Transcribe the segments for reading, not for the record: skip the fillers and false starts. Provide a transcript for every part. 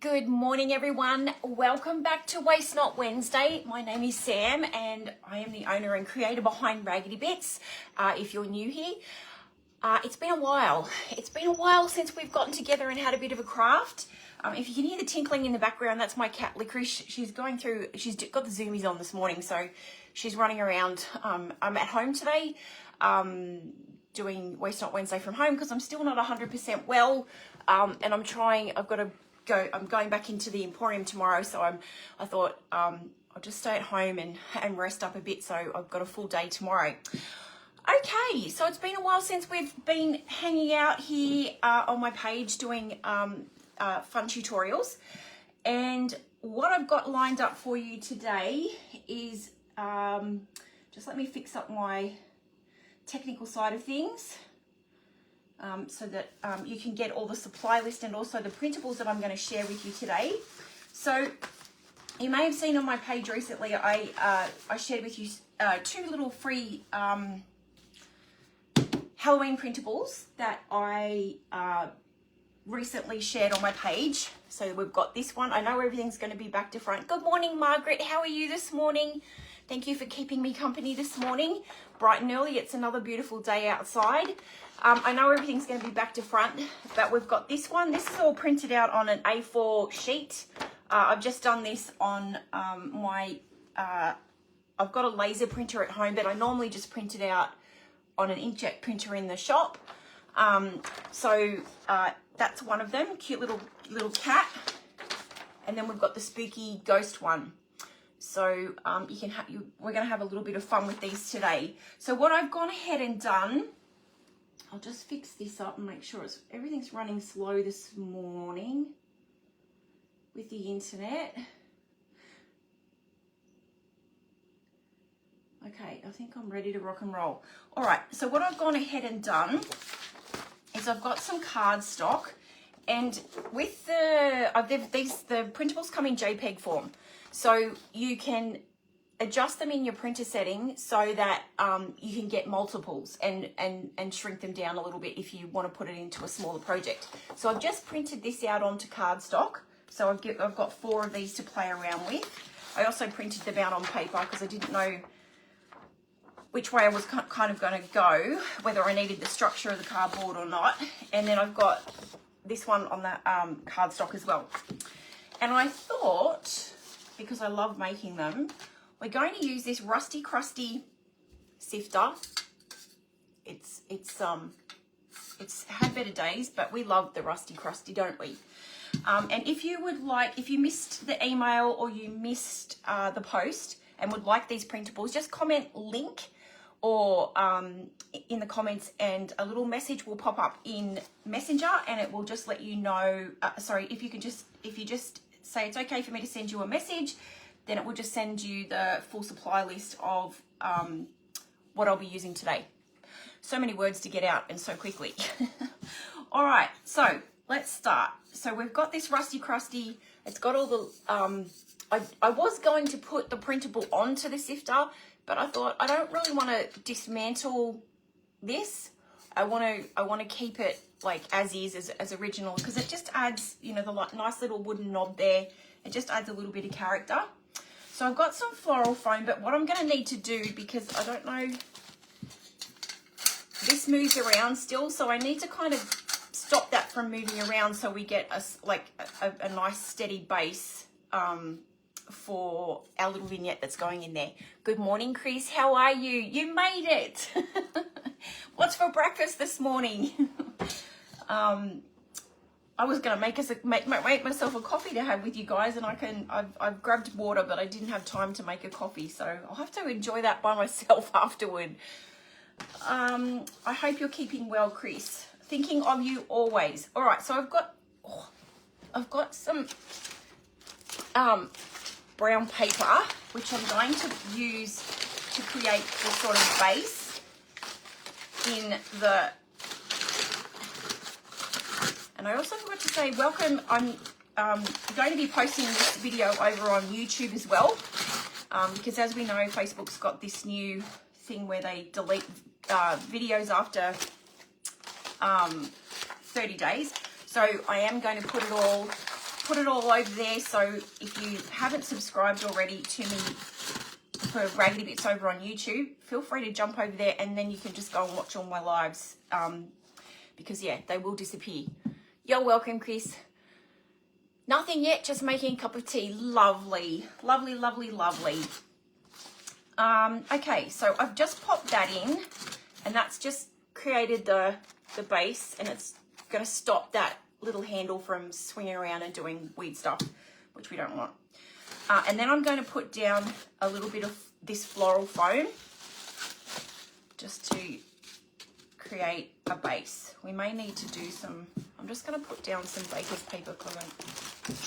Good morning, everyone. Welcome back to Waste Not Wednesday. My name is Sam and I am the owner and creator behind Raggedy Bits. If you're new here, it's been a while. It's been a while since we've gotten together and had a bit of a craft. If you can hear the tinkling in the background, that's my cat Licorice. She's got the zoomies on this morning, so she's running around. I'm at home today doing Waste Not Wednesday from home because I'm still not 100% well, and I'm going back into the Emporium tomorrow, so I thought I'll just stay at home and rest up a bit, so I've got a full day tomorrow. Okay, so it's been a while since we've been hanging out here on my page doing fun tutorials, and what I've got lined up for you today is, just let me fix up my technical side of things. So that you can get all the supply list and also the printables that I'm going to share with you today. So you may have seen on my page recently, I shared with you two little free Halloween printables that I recently shared on my page. So we've got this one. I know everything's going to be back to front. Good morning, Margaret. How are you this morning? Thank you for keeping me company this morning. Bright and early, it's another beautiful day outside. I know everything's going to be back to front, but we've got this one. This is all printed out on an A4 sheet. I've just done this on I've got a laser printer at home, but I normally just print it out on an inkjet printer in the shop. So that's one of them, cute little cat. And then we've got the spooky ghost one. So we're going to have a little bit of fun with these today. So what I've gone ahead and done, I'll just fix this up and make sure everything's running slow this morning with the internet. Okay, I think I'm ready to rock and roll. All right, so what I've gone ahead and done is I've got some cardstock, and with the printables come in JPEG form. So you can adjust them in your printer setting so that you can get multiples and shrink them down a little bit if you want to put it into a smaller project. So I've just printed this out onto cardstock. So I've got 4 of these to play around with. I also printed them out on paper because I didn't know which way I was kind of going to go, whether I needed the structure of the cardboard or not. And then I've got this one on the cardstock as well. And I thought, because I love making them, we're going to use this rusty crusty sifter. It's had better days, but we love the rusty crusty, don't we? And if you missed the email or you missed the post and would like these printables, just comment link or in the comments, and a little message will pop up in Messenger, and it will just let you know. If you just say it's okay for me to send you a message, then it will just send you the full supply list of what I'll be using today. So many words to get out and so quickly. All right, so let's start. So we've got this rusty crusty. It's got all the, I was going to put the printable onto the sifter, but I thought I don't really want to dismantle this. I want to keep it like as is, as original, because it just adds, the nice little wooden knob there. It just adds a little bit of character. So I've got some floral foam, but what I'm going to need to do, because I don't know, this moves around still, so I need to kind of stop that from moving around so we get a nice steady base for our little vignette that's going in there. Good morning, Chris. How are you? You made it. What's for breakfast this morning? I was going to make myself a coffee to have with you guys, and I've grabbed water, but I didn't have time to make a coffee, so I'll have to enjoy that by myself afterward. I hope you're keeping well, Chris. Thinking of you always. All right, so I've got some brown paper, which I'm going to use to create the sort of base in the. And I also forgot to say welcome. I'm going to be posting this video over on YouTube as well, because as we know, Facebook's got this new thing where they delete videos after 30 days. So I am going to put it all put it all over there. So if you haven't subscribed already to me for Raggedy Bits over on YouTube, feel free to jump over there, and then you can just go and watch all my lives, because yeah, they will disappear. You're welcome, Chris. Nothing yet, just making a cup of tea. Lovely, lovely, lovely, lovely. Okay, so I've just popped that in, and that's just created the base, and it's going to stop that little handle from swinging around and doing weird stuff, which we don't want. And then I'm going to put down a little bit of this floral foam just to create a base. We may need to do some, I'm just going to put down some baker's paper because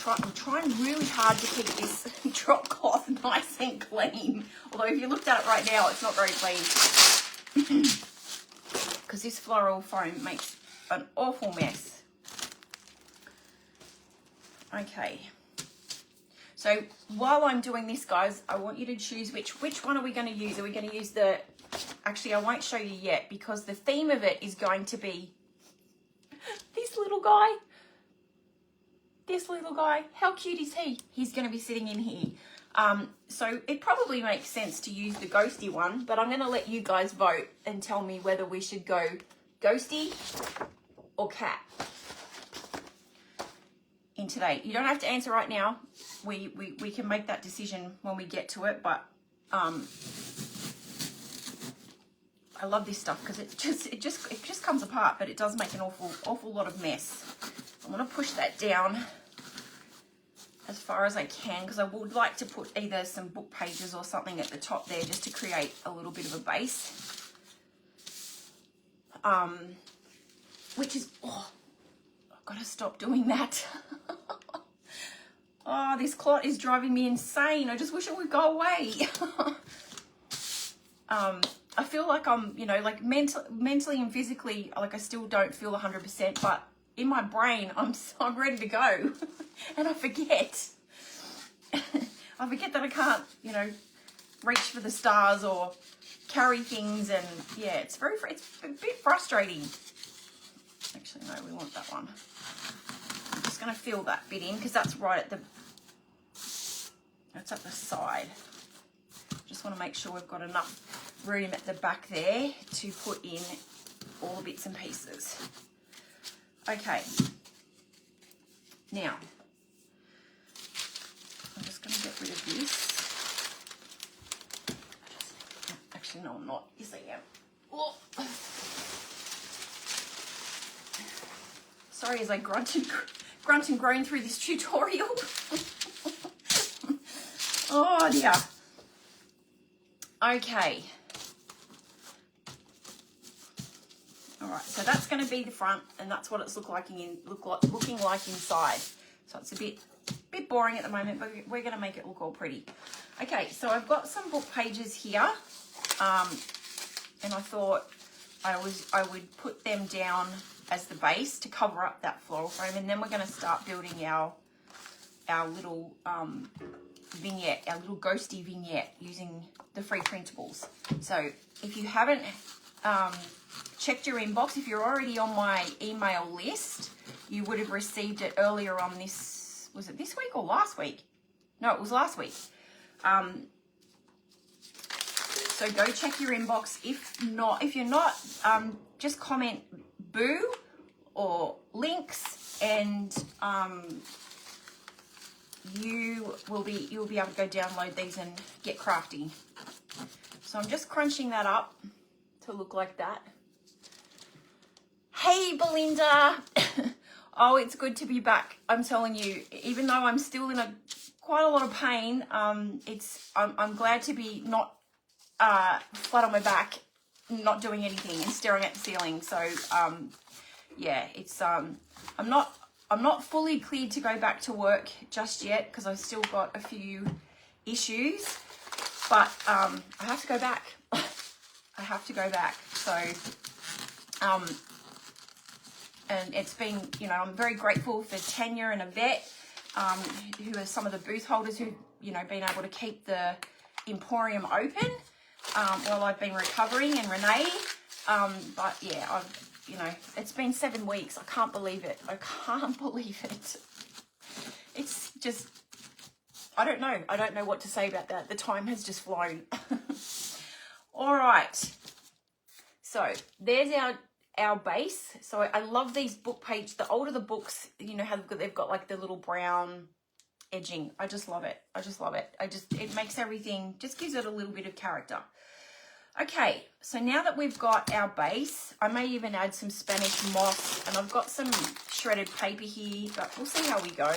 I'm trying really hard to keep this drop cloth nice and clean. Although if you looked at it right now, it's not very clean. Because this floral foam makes an awful mess. Okay. So while I'm doing this, guys, I want you to choose which one are we going to use. Are we going to use the... Actually, I won't show you yet because the theme of it is going to be this little guy. This little guy. How cute is he? He's going to be sitting in here. So it probably makes sense to use the ghosty one, but I'm going to let you guys vote and tell me whether we should go ghosty or cat in today. You don't have to answer right now. We can make that decision when we get to it, but I love this stuff because it just comes apart, but it does make an awful lot of mess. I'm going to push that down as far as I can because I would like to put either some book pages or something at the top there just to create a little bit of a base. Which is, oh, I've got to stop doing that. Oh, this clot is driving me insane. I just wish it would go away. I feel like I'm, you know, like mentally and physically, like I still don't feel 100%, but in my brain, I'm ready to go. And I forget. I forget that I can't, you know, reach for the stars or carry things, and yeah, it's a bit frustrating. Actually, no, we want that one. I'm just going to fill that bit in because that's right at that's at the side. Just want to make sure we've got enough room at the back there to put in all the bits and pieces. Okay. Now, I'm just going to get rid of this. Actually, no, I'm not. Yes, I am. Oh. Sorry as I grunt and groan through this tutorial. Oh dear. Okay. All right, so that's going to be the front, and that's what it's looking like inside. So it's a bit boring at the moment, but we're going to make it look all pretty. Okay, so I've got some book pages here, and I thought I would put them down as the base to cover up that floral frame, and then we're going to start building our little vignette, our little ghosty vignette using the free printables. So if you haven't checked your inbox, if you're already on my email list, you would have received it earlier on this, was it this week or last week? No, it was last week. So go check your inbox. If you're not, just comment boo or links, and you'll be able to go download these and get crafty. So I'm just crunching that up to look like that. Hey, Belinda. Oh, it's good to be back. I'm telling you, even though I'm still in quite a lot of pain, I'm glad to be not flat on my back, not doing anything and staring at the ceiling. So yeah, it's I'm not fully cleared to go back to work just yet because I've still got a few issues, but I have to go back. I have to go back. So and it's been, you know, I'm very grateful for Tanya and Yvette, who are some of the booth holders who've, you know, been able to keep the Emporium open while I've been recovering, and Renee. But yeah, you know, it's been 7 weeks. I can't believe it. I can't believe it. just, I don't know. I don't know what to say about that. The time has just flown. All right. So there's our base. So I love these book page. The older the books, you know how they've got like the little brown edging. I just love it. I just love it. It makes everything, just gives it a little bit of character. Okay, so now that we've got our base, I may even add some Spanish moss, and I've got some shredded paper here, but we'll see how we go.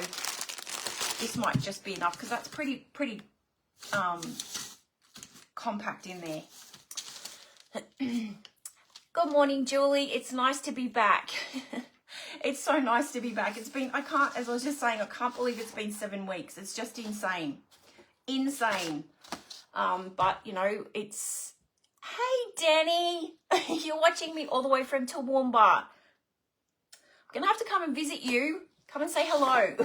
This might just be enough because that's pretty compact in there. Good morning, Julie. It's nice to be back. It's so nice to be back. It's been, as I was just saying, I can't believe it's been 7 weeks. It's just insane. Insane. But, you know, it's... Hey, Danny. You're watching me all the way from Toowoomba. I'm going to have to come and visit you. Come and say hello.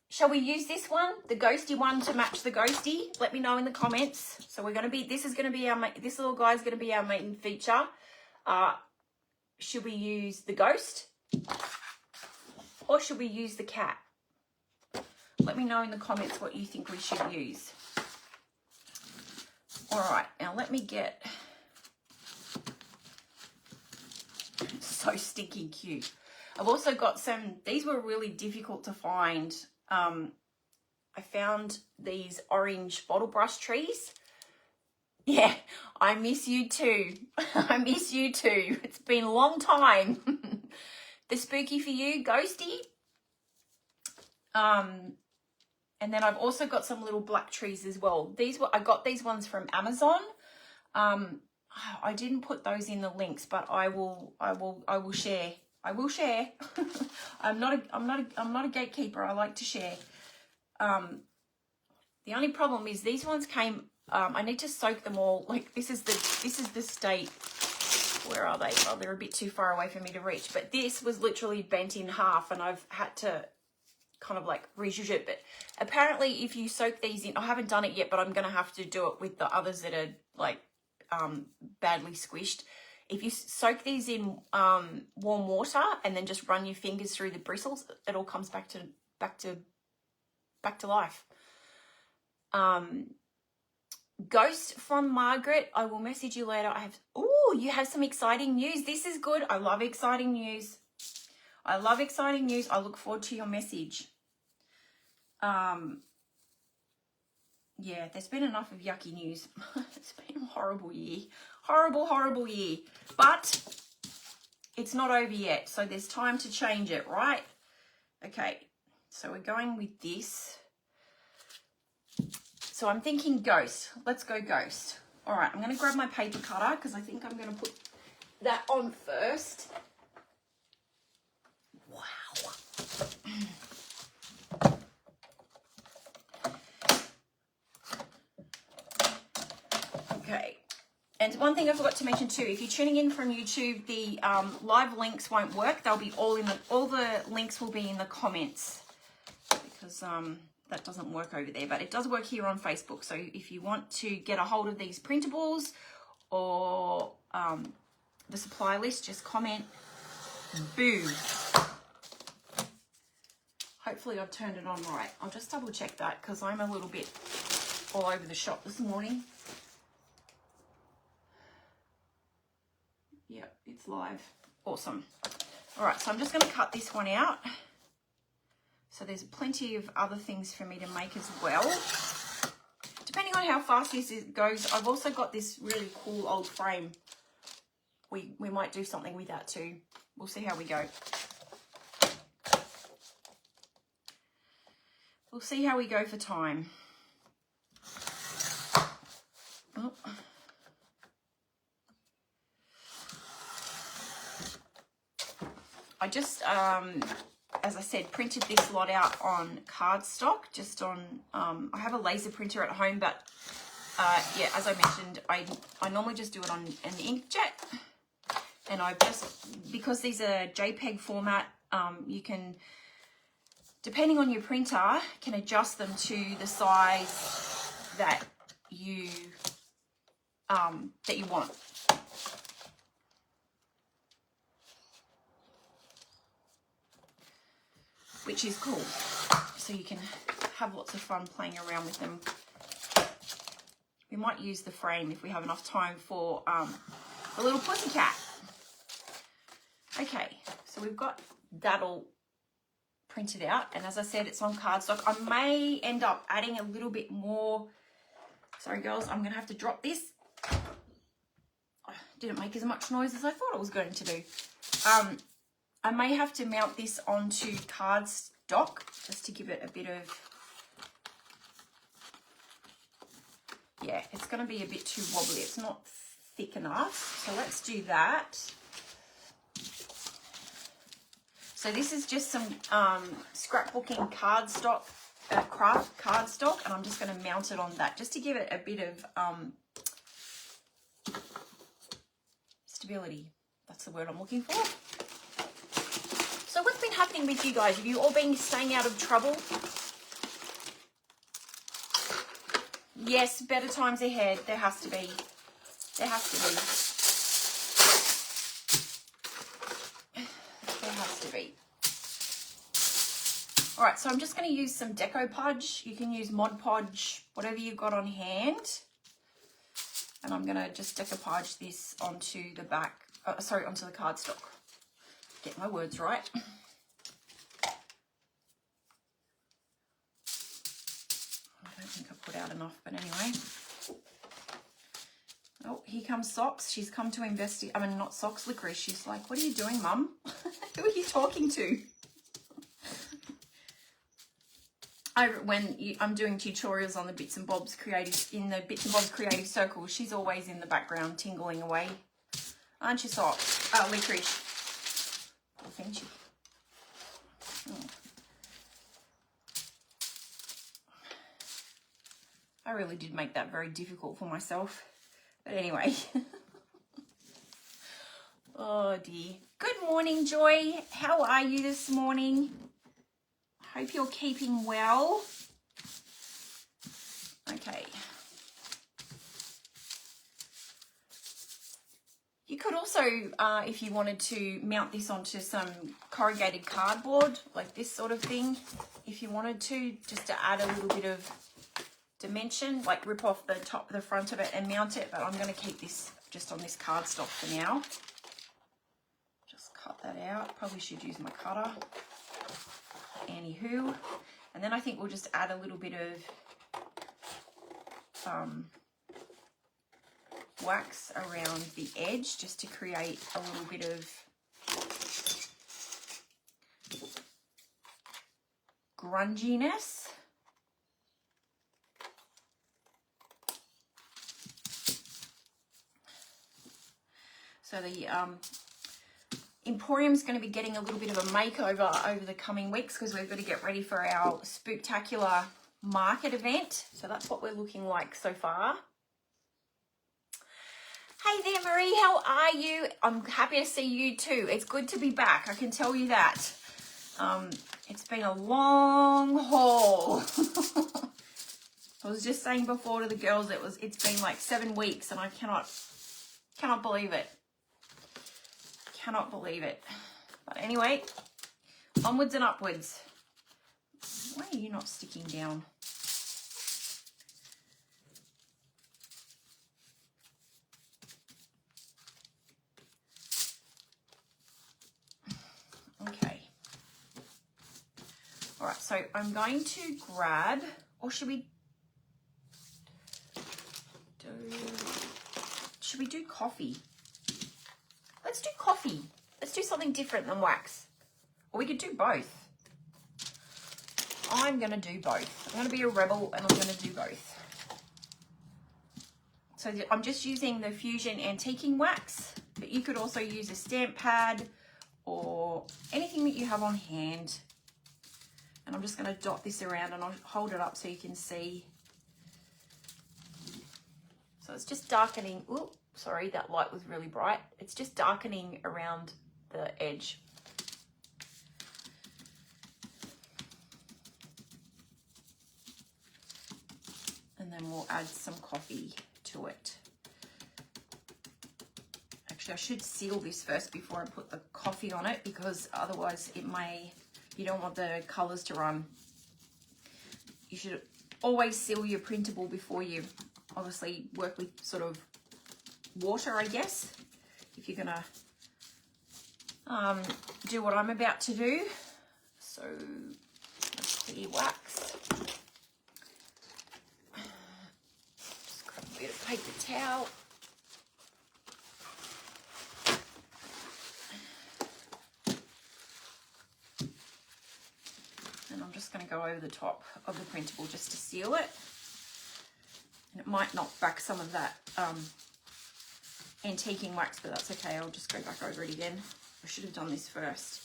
Shall we use this one, the ghosty one, to match the ghosty? Let me know in the comments. So we're going to be, this little guy is going to be our main feature. Should we use the ghost or should we use the cat? Let me know in the comments what you think we should use. All right, now let me get, so stinking cute. I've also got some, these were really difficult to find. I found these orange bottle brush trees. Yeah, I miss you too. I miss you too. It's been a long time. The spooky for you, ghosty. And then I've also got some little black trees as well. I got these ones from Amazon. I didn't put those in the links, but I will share. I will share. I'm not a gatekeeper. I like to share. The only problem is these ones came. I need to soak them all. Like this is the state. Where are they? Oh, they're a bit too far away for me to reach. But this was literally bent in half, and I've had to kind of like rejuge it. But apparently, if you soak these in, I haven't done it yet, but I'm gonna have to do it with the others that are like badly squished. If you soak these in warm water and then just run your fingers through the bristles, it all comes back to life. Ghost from Margaret, I will message you later. You have some exciting news. This is good. I love exciting news. I love exciting news. I look forward to your message. Yeah, there's been enough of yucky news. It's been a horrible year. Horrible year. But it's not over yet, so there's time to change it, right? Okay, so we're going with this. So I'm thinking ghost. Let's go ghost. All right, I'm going to grab my paper cutter because I think I'm going to put that on first. Wow. Okay. And one thing I forgot to mention too, if you're tuning in from YouTube, the live links won't work. They'll be all the links will be in the comments because that doesn't work over there, but it does work here on Facebook. So if you want to get a hold of these printables or the supply list, just comment boo. Hopefully I've turned it on right. I'll just double check that because I'm a little bit all over the shop this morning. Yep, it's live. Awesome. All right, so I'm just going to cut this one out. So there's plenty of other things for me to make as well. Depending on how fast this goes, I've also got this really cool old frame. We might do something with that too. We'll see how we go. We'll see how we go for time. Oh. I just, as I said, printed this lot out on cardstock, just on, I have a laser printer at home, but yeah, as I mentioned, I normally just do it on an inkjet. And I just, because these are JPEG format, you can, depending on your printer, can adjust them to the size that you want. which is cool. So you can have lots of fun playing around with them. We might use the frame if we have enough time for the little pussycat. Okay, so we've got that all printed out, and as I said, it's on cardstock. I may end up adding a little bit more. Sorry girls, I'm gonna have to drop this. Didn't make as much noise as I thought it was going to do. I may have to mount this onto cardstock just to give it a bit of, yeah, it's going to be a bit too wobbly. It's not thick enough. So let's do that. So this is just some scrapbooking cardstock, craft cardstock, and I'm just going to mount it on that just to give it a bit of stability. That's the word I'm looking for. So what's been happening with you guys? Have you all been staying out of trouble? Yes, better times ahead. There has to be. There has to be. There has to be. All right, so I'm just going to use some Deco Podge. You can use Mod Podge, whatever you've got on hand. And I'm going to just decoupage this onto the back, onto the cardstock. Get my words right. I don't think I put out enough, but anyway. Oh, here comes Socks. She's come to investigate. I mean, not Socks, Licorice. She's like, what are you doing, Mum? Who are you talking to? I'm doing tutorials on the Bits and Bobs Creative, in the Bits and Bobs Creative Circle, she's always in the background tingling away. Aren't you, Socks? Licorice. Oh, thank you. Oh. I really did make that very difficult for myself. But anyway. Oh dear. Good morning, Joy. How are you this morning? Hope you're keeping well. Okay. You could also, if you wanted to, mount this onto some corrugated cardboard, like this sort of thing, if you wanted to, just to add a little bit of dimension, like rip off the top, the front of it and mount it, but I'm going to keep this just on this cardstock for now. Just cut that out. Probably should use my cutter. Anywho, and then I think we'll just add a little bit of wax around the edge just to create a little bit of grunginess. So the Emporium's going to be getting a little bit of a makeover over the coming weeks because we've got to get ready for our Spooktacular market event. So that's what we're looking like so far. Hey there, Marie, how are you? I'm happy to see you too. It's good to be back, I can tell you that. It's been a long haul. I was just saying before to the girls, it's been like 7 weeks and I cannot believe it. Cannot believe it. But anyway, onwards and upwards. Why are you not sticking down? Okay. All right, so I'm going to grab, or should we do coffee? Let's do coffee. Let's do something different than wax. Or we could do both. I'm going to do both. I'm going to be a rebel and I'm going to do both. So I'm just using the Fusion Antiquing Wax, but you could also use a stamp pad or anything that you have on hand. And I'm just going to dot this around and I'll hold it up so you can see. So it's just darkening. Ooh, sorry, that light was really bright. It's just darkening around the edge. And then we'll add some coffee to it. Actually, I should seal this first before I put the coffee on it because otherwise it may You don't want the colours to run. You should always seal your printable before you obviously work with sort of water, I guess, if you're gonna do what I'm about to do. So clear wax. Just grab a bit of paper towel. And I'm just going to go over the top of the printable just to seal it. And it might knock back some of that antiquing wax, but that's okay. I'll just go back over it again. I should have done this first.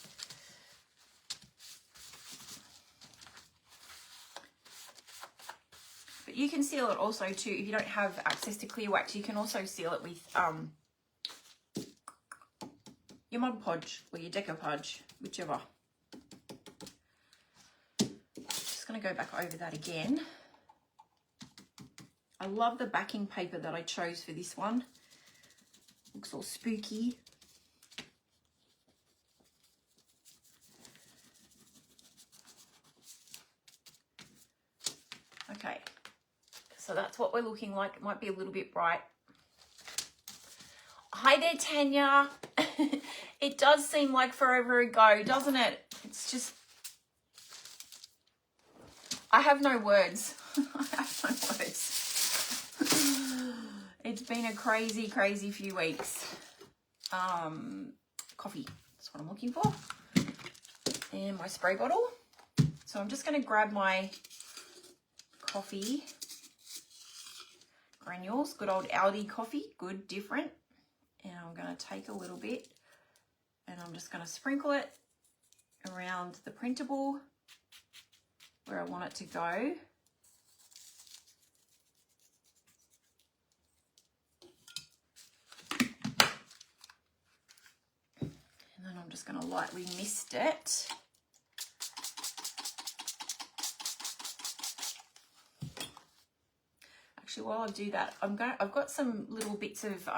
But you can seal it also too. If you don't have access to clear wax, you can also seal it with your Mod Podge or your decoupage, whichever. Just going to go back over that again. I love the backing paper that I chose for this one. Looks all spooky. Okay, so that's what we're looking like. It might be a little bit bright. Hi there, Tanya. It does seem like forever ago, doesn't it? It's just, I have no words. I have no words. It's been a crazy, crazy few weeks. Coffee, that's what I'm looking for. And my spray bottle. So I'm just going to grab my coffee granules, good old Aldi coffee, good, different. And I'm going to take a little bit and I'm just going to sprinkle it around the printable where I want it to go. And then I'm just going to lightly mist it. Actually, while I do that, I've got some little bits of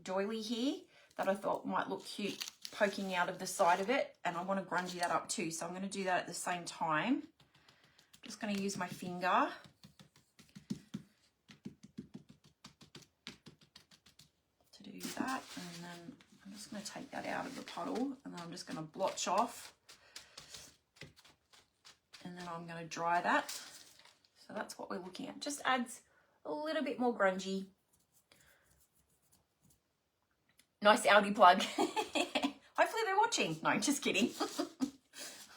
doily here that I thought might look cute poking out of the side of it, and I want to grungy that up too, so I'm going to do that at the same time. I'm just going to use my finger to do that, and then I'm just going to take that out of the puddle, and then I'm just going to blotch off, and then I'm going to dry that. So that's what we're looking at. Just adds a little bit more grungy. Nice Aldi plug. Hopefully they're watching. No, just kidding.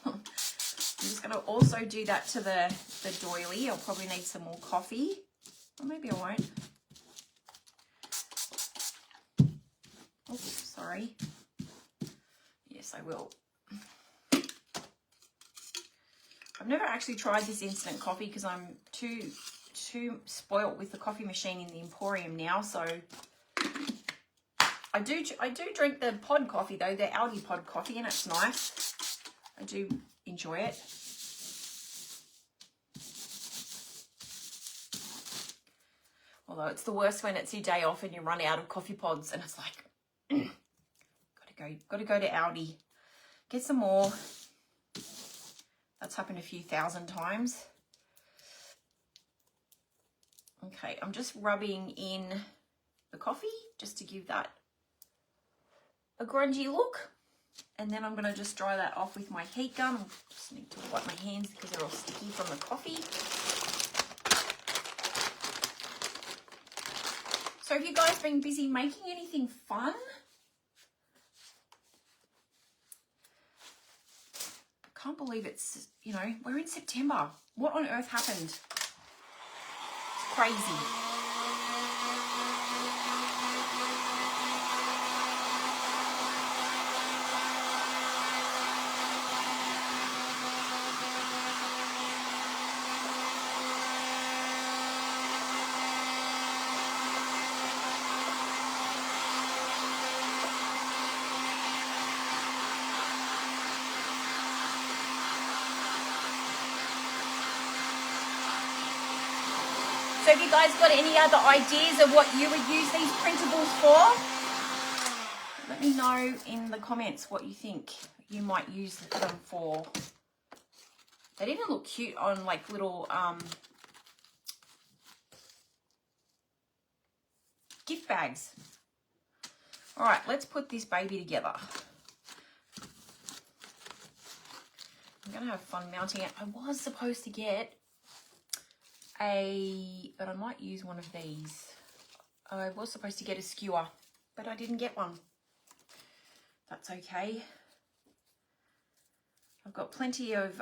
I'm just going to also do that to the doily. I'll probably need some more coffee. Or maybe I won't. Oops, sorry. Yes, I will. I've never actually tried this instant coffee because I'm too spoilt with the coffee machine in the Emporium now. So I do drink the pod coffee though, the Aldi pod coffee, and it's nice. I do enjoy it. Although it's the worst when it's your day off and you run out of coffee pods and it's like, gotta go to Aldi, get some more. That's happened a few thousand times. Okay, I'm just rubbing in the coffee just to give that a grungy look. And then I'm going to just dry that off with my heat gun. I just need to wipe my hands because they're all sticky from the coffee. So have you guys been busy making anything fun? Can't believe it's, you know, we're in September. What on earth happened? It's crazy. So have you guys got any other ideas of what you would use these printables for? Let me know in the comments what you think. you might use them for. They'd even look cute on like little gift bags. All right, let's put this baby together. I'm gonna have fun mounting it. I was supposed to get but I might use one of these. I was supposed to get a skewer, but I didn't get one. That's okay. I've got plenty of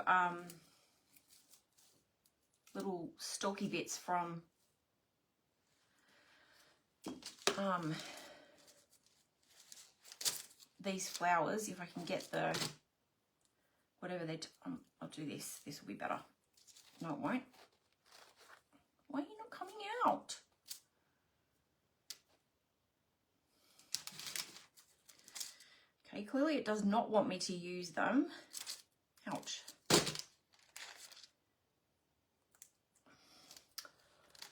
little stalky bits from these flowers. If I can get the whatever I'll do this. This will be better. No, it won't. Why are you not coming out? Okay, clearly it does not want me to use them. Ouch.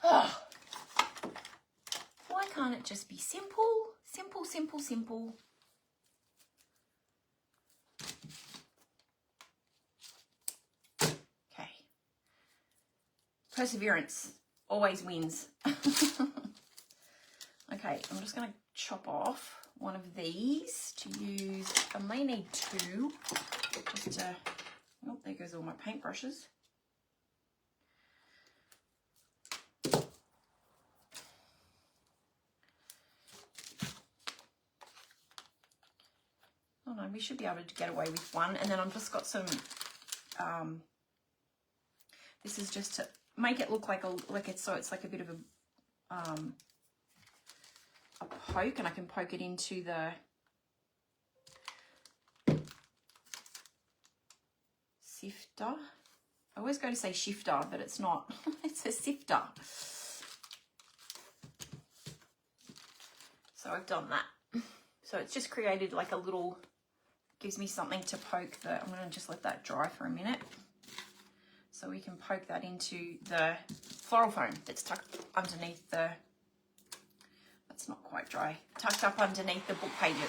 Oh. Why can't it just be simple? Simple, simple, simple. Okay. Perseverance always wins. Okay, I'm just going to chop off one of these to use. I may need two just to, oh, there goes all my paintbrushes. Oh no, we should be able to get away with one. And then I've just got some, this is just to make it look like it's like a bit of a poke, and I can poke it into the sifter. I always go to say shifter, but it's not. It's a sifter. So I've done that. So it's just created like a little, gives me something to poke I'm going to just let that dry for a minute. So we can poke that into the floral foam that's tucked underneath the, that's not quite dry, tucked up underneath the book pages.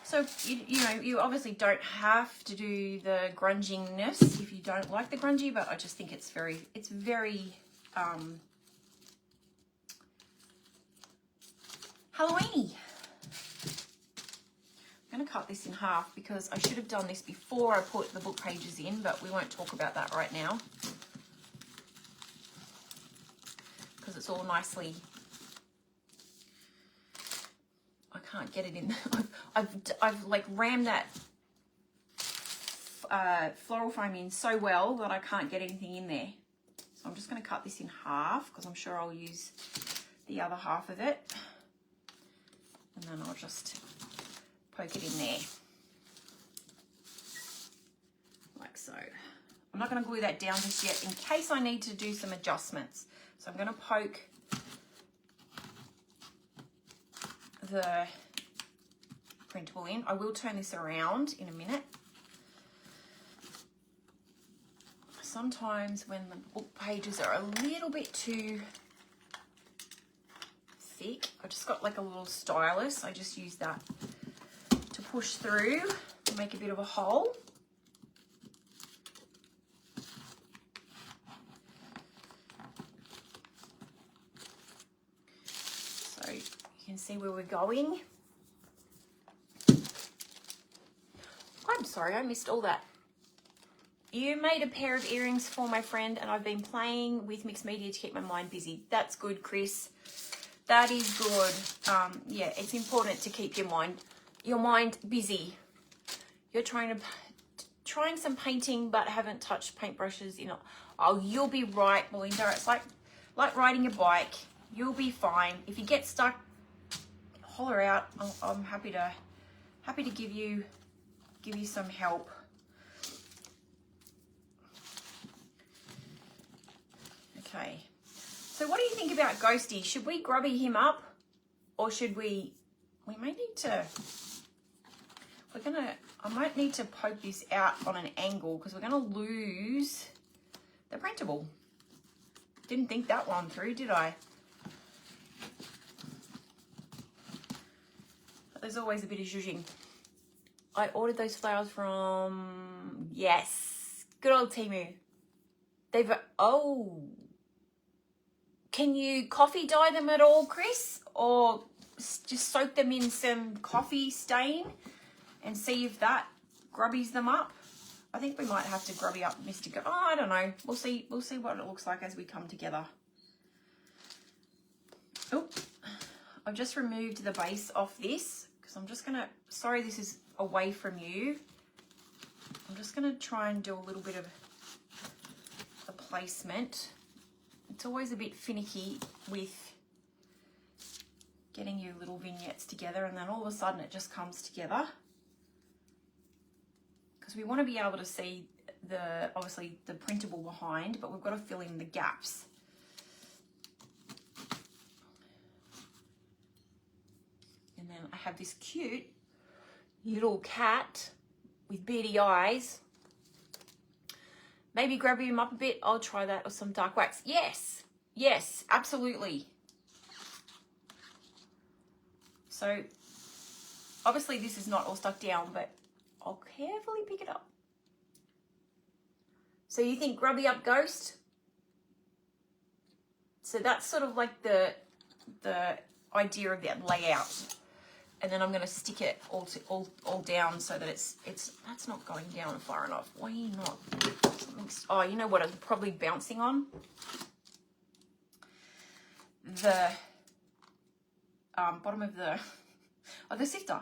So, you know, you obviously don't have to do the grunginess if you don't like the grungy, but I just think it's very Halloween-y. I'm going to cut this in half because I should have done this before I put the book pages in, but we won't talk about that right now because it's all nicely, I can't get it in. I've like rammed that floral foam in so well that I can't get anything in there. So I'm just going to cut this in half because I'm sure I'll use the other half of it. And then I'll just poke it in there. Like so. I'm not going to glue that down just yet in case I need to do some adjustments. So I'm going to poke the printable in. I will turn this around in a minute. Sometimes when the book pages are a little bit too thick, I just got like a little stylus. I just use that to push through to make a bit of a hole. So you can see where we're going. I'm sorry, I missed all that. You made a pair of earrings for my friend, and I've been playing with mixed media to keep my mind busy. That's good, Chris. That is good. Yeah, it's important to keep your mind busy. You're trying some painting, but haven't touched paintbrushes. You know, oh, you'll be right, Melinda. It's like riding a bike. You'll be fine. If you get stuck, holler out. I'm happy to give you some help. Okay, so what do you think about Ghosty? Should we grubby him up, or should we may need to, I might need to poke this out on an angle because we're going to lose the printable. Didn't think that one through, did I? But there's always a bit of zhuzhing. I ordered those flowers from, yes, good old Temu. Oh. Can you coffee dye them at all, Chris? Or just soak them in some coffee stain and see if that grubbies them up? I think we might have to grubby up Mr. Go. Oh, I don't know. We'll see what it looks like as we come together. Oh, I've just removed the base off this because I'm just gonna, sorry this is away from you. I'm just gonna try and do a little bit of a placement. It's always a bit finicky with getting your little vignettes together, and then all of a sudden it just comes together. Because we want to be able to see obviously the printable behind, but we've got to fill in the gaps. And then I have this cute little cat with beady eyes. Maybe grab him up a bit. I'll try that, or some dark wax. Yes, yes, absolutely. So obviously this is not all stuck down, but I'll carefully pick it up. So you think grubby up ghost? So that's sort of like the idea of that layout. And then I'm going to stick it all down so that that's not going down far enough. Why not? Oh, you know what I'm probably bouncing on? The bottom of the sifter.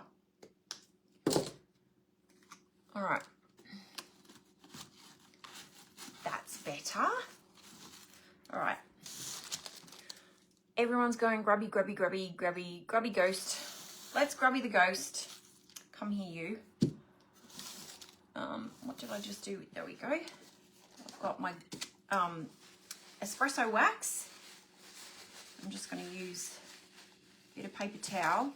All right. That's better. All right. Everyone's going grubby, grubby, grubby, grubby, grubby ghost. Let's grubby the ghost. Come here, you. What did I just do? There we go. I've got my espresso wax. I'm just going to use a bit of paper towel.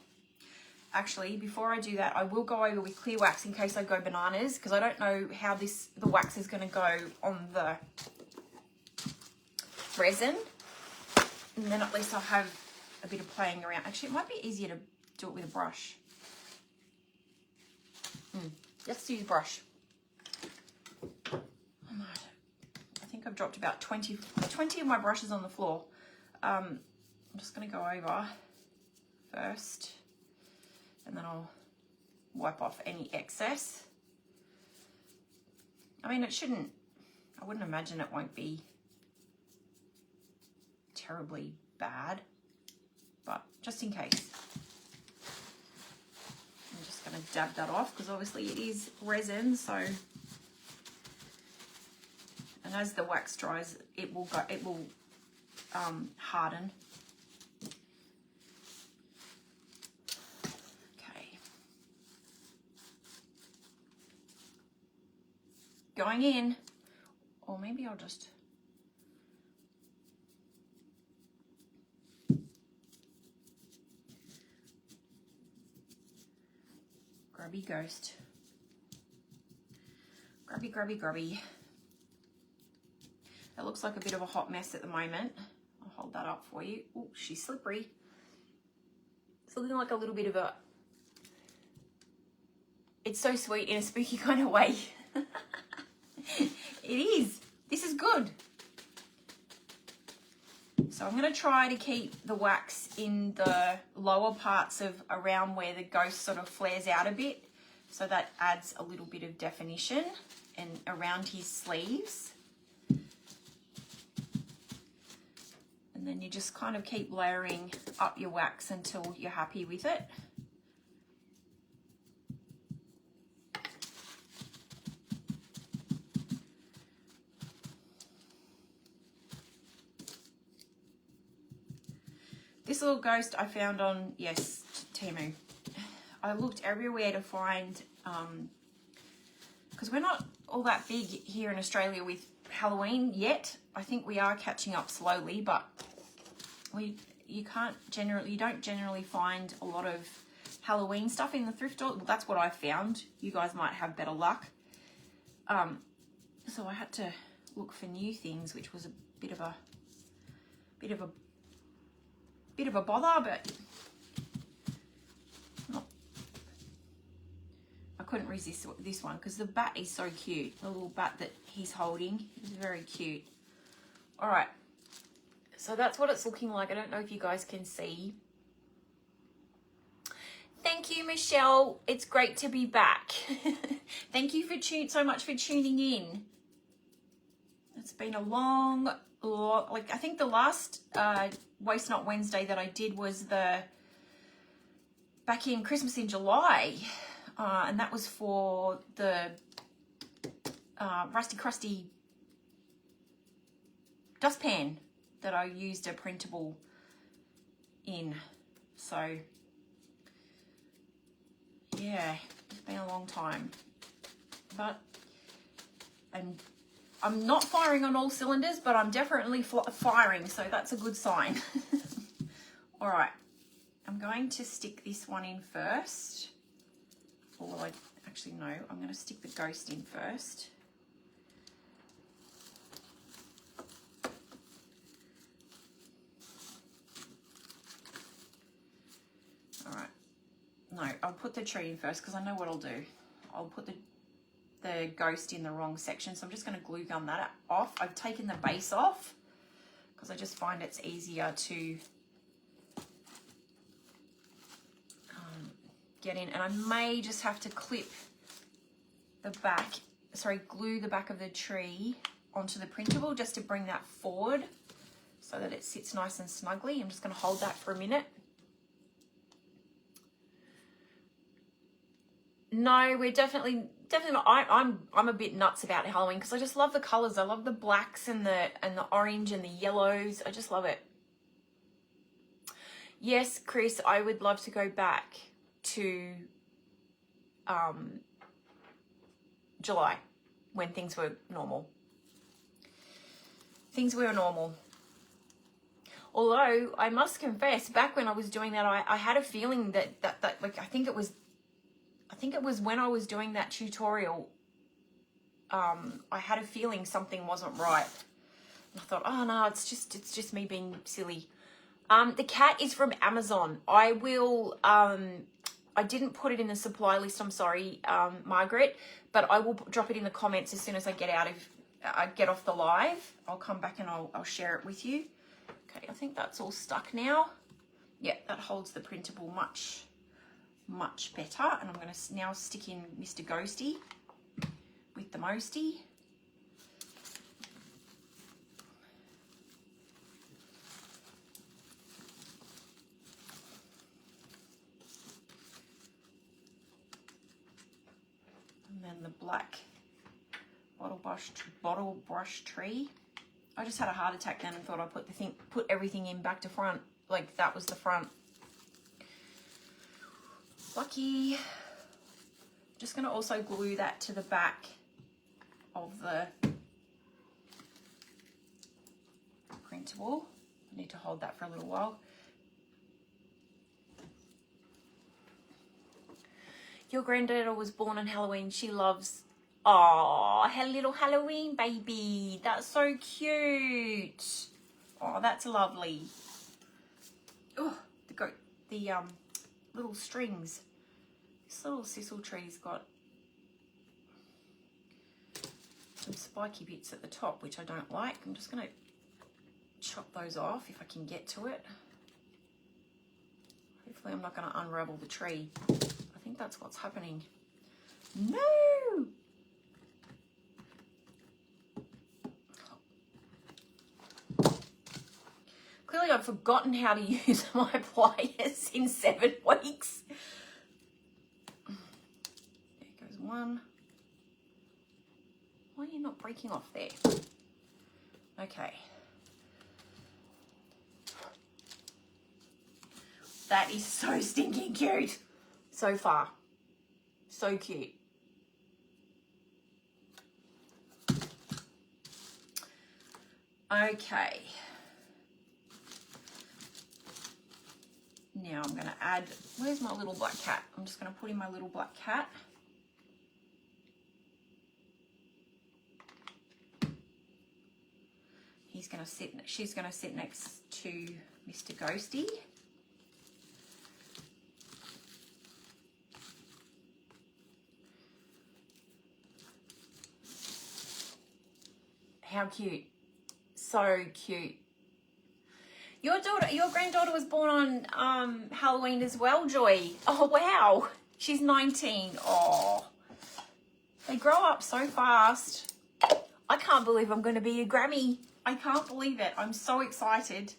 Actually, before I do that, I will go over with clear wax in case I go bananas, because I don't know how the wax is going to go on the resin. And then at least I'll have a bit of playing around. Actually, it might be easier to do it with a brush. Let's use brush. I think I've dropped about 20 of my brushes on the floor. I'm just going to go over first, and then I'll wipe off any excess. I mean, I wouldn't imagine it won't be terribly bad, but just in case. I'm just going to dab that off because obviously it is resin, so, and as the wax dries, it will harden. Okay. Going in, or maybe I'll just grubby ghost. Grubby, grubby, grubby. It looks like a bit of a hot mess at the moment. I'll hold that up for you. Oh, she's slippery. It's looking like a little bit of a... It's so sweet in a spooky kind of way. It is. This is good. So I'm going to try to keep the wax in the lower parts of around where the ghost sort of flares out a bit, so that adds a little bit of definition, and around his sleeves. And then you just kind of keep layering up your wax until you're happy with it. This little ghost I found on, yes, Temu. I looked everywhere to find, because we're not all that big here in Australia with Halloween yet. I think we are catching up slowly, but you don't generally find a lot of Halloween stuff in the thrift store. Well, that's what I found. You guys might have better luck. So I had to look for new things, which was a bit of a bother, but I couldn't resist this one because the bat is so cute. The little bat that he's holding is very cute. All right, so that's what it's looking like. I don't know if you guys can see. Thank you, Michelle. It's great to be back. Thank you so much for tuning in. It's been a long, like I think the last Waste Not Wednesday that I did was back in Christmas in July, and that was for the Rusty Crusty dustpan that I used a printable in. So yeah, it's been a long time, but I'm not firing on all cylinders, but I'm definitely firing, so that's a good sign. All right, I'm going to stick this one in first. Although actually no, I'm going to stick the ghost in first. All right, no, I'll put the tree in first because I know what I'll do. I'll put the ghost in the wrong section, so I'm just going to glue gun that off. I've taken the base off because I just find it's easier to get in, and I may just have to clip the back, glue the back of the tree onto the printable just to bring that forward so that it sits nice and snugly. I'm just going to hold that for a minute. No, we're definitely not. I'm a bit nuts about Halloween because I just love the colors. I love the blacks and the orange and the yellows. I just love it. Yes, Chris, I would love to go back to July when things were normal. Things were normal. Although I must confess, back when I was doing that, I had a feeling that like I think it was when I was doing that tutorial, I had a feeling something wasn't right. And I thought, oh no, it's just me being silly. The cat is from Amazon. I will, I didn't put it in the supply list, I'm sorry, Margaret, but I will drop it in the comments as soon as I get off the live. I'll come back and I'll share it with you. Okay, I think that's all stuck now. Yeah, that holds the printable much better. And I'm going to now stick in Mr. Ghosty with the Mosty. And then the black bottle brush tree. I just had a heart attack then and thought I'd put everything in back to front. Like that was the front. Lucky. Just going to also glue that to the back of the printable. I need to hold that for a little while. Your granddaughter was born on Halloween. She loves, oh, her little Halloween baby. That's so cute. Oh, that's lovely. Oh, the little strings. This little sisal tree's got some spiky bits at the top, which I don't like. I'm just going to chop those off if I can get to it. Hopefully I'm not going to unravel the tree. I think that's what's happening. No! Clearly I've forgotten how to use my pliers in 7 weeks. There goes one. Why are you not breaking off there? Okay. That is so stinking cute. So far. So cute. Okay. Now I'm going to add, where's my little black cat? I'm just going to put in my little black cat. She's going to sit next to Mr. Ghosty. How cute. So cute. Your granddaughter was born on Halloween as well, Joy. Oh, wow. She's 19. Oh, they grow up so fast. I can't believe I'm going to be a Grammy. I can't believe it. I'm so excited.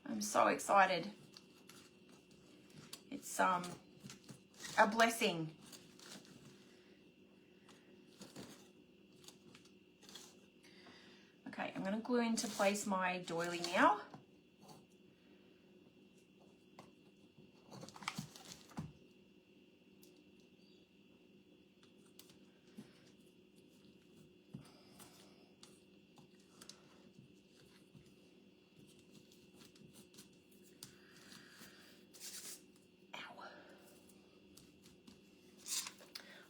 I'm so excited. It's a blessing. Okay, I'm going to glue into place my doily now.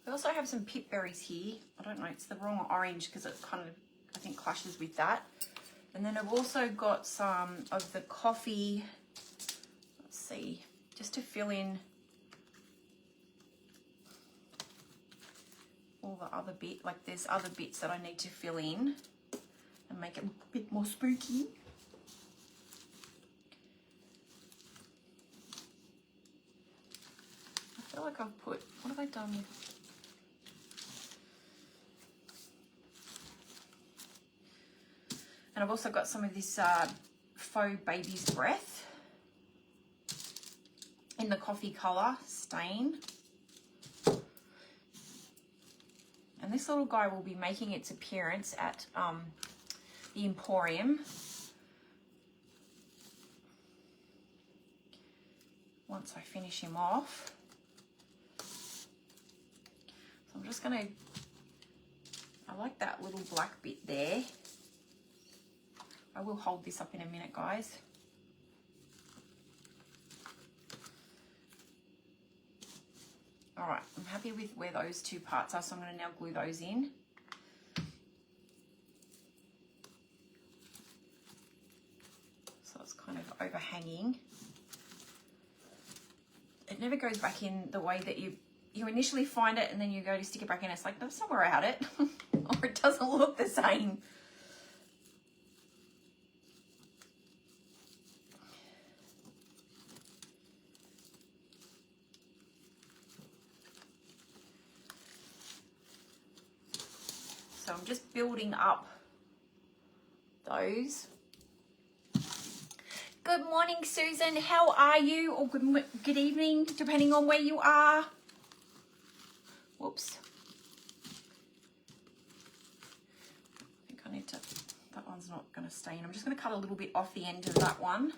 I also have some pip berries here. I don't know, it's the wrong orange because it kind of, I think, clashes with that. And then I've also got some of the coffee, let's see, just to fill in all the other bit, like there's other bits that I need to fill in and make it a bit more spooky. I feel like I've put, what have I done with? And I've also got some of this faux baby's breath in the coffee colour stain. And this little guy will be making its appearance at the Emporium once I finish him off. So I'm just going to, I like that little black bit there. I will hold this up in a minute, guys. All right, I'm happy with where those two parts are, so I'm going to now glue those in. So it's kind of overhanging. It never goes back in the way that you initially find it and then you go to stick it back in. It's like, that's not where I had it. Or it doesn't look the same. So I'm just building up those. Good morning, Susan. How are you? Or good evening, depending on where you are. Whoops. I think I need to, that one's not going to stain. I'm just going to cut a little bit off the end of that one.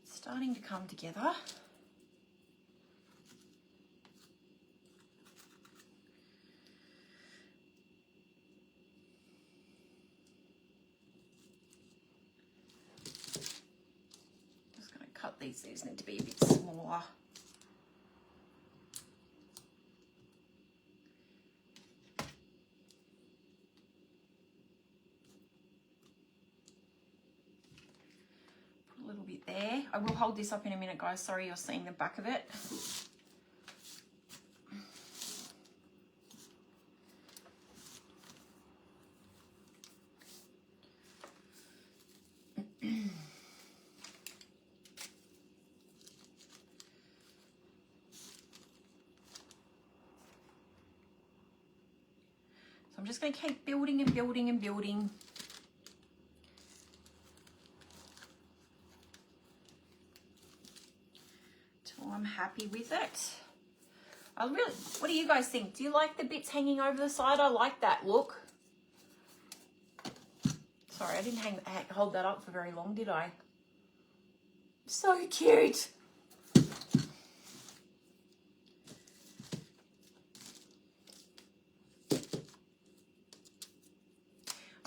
Starting to come together. Just going to cut these. These need to be a bit smaller. Little bit there. I will hold this up in a minute, guys. Sorry you're seeing the back of it. So I'm just going to keep building and building and building. I'm happy with it. What do you guys think? Do you like the bits hanging over the side? I like that look. Sorry, I didn't hold that up for very long, did I? So cute.